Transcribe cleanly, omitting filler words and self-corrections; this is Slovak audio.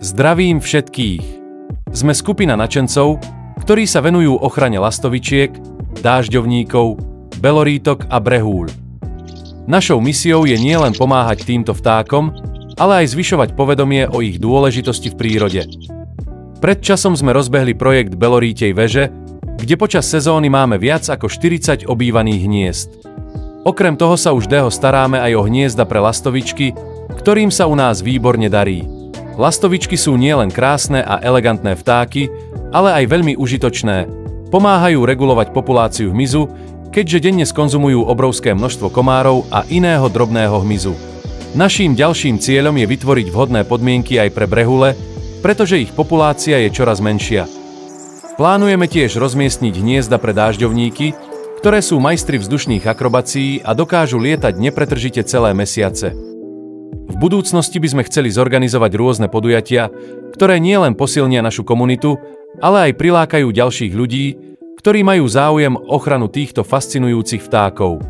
Zdravím všetkých! Sme skupina nadšencov, ktorí sa venujú ochrane lastovičiek, dážďovníkov, belorítok a brehúľ. Našou misiou je nielen pomáhať týmto vtákom, ale aj zvyšovať povedomie o ich dôležitosti v prírode. Pred časom sme rozbehli projekt Belorítej veže, kde počas sezóny máme viac ako 40 obývaných hniezd. Okrem toho sa už dlho staráme aj o hniezda pre lastovičky, ktorým sa u nás výborne darí. Lastovičky sú nielen krásne a elegantné vtáky, ale aj veľmi užitočné. Pomáhajú regulovať populáciu hmyzu, keďže denne skonzumujú obrovské množstvo komárov a iného drobného hmyzu. Naším ďalším cieľom je vytvoriť vhodné podmienky aj pre brehule, pretože ich populácia je čoraz menšia. Plánujeme tiež rozmiestniť hniezda pre dážďovníky, ktoré sú majstri vzdušných akrobácií a dokážu lietať nepretržite celé mesiace. V budúcnosti by sme chceli zorganizovať rôzne podujatia, ktoré nielen posilnia našu komunitu, ale aj prilákajú ďalších ľudí, ktorí majú záujem o ochranu týchto fascinujúcich vtákov.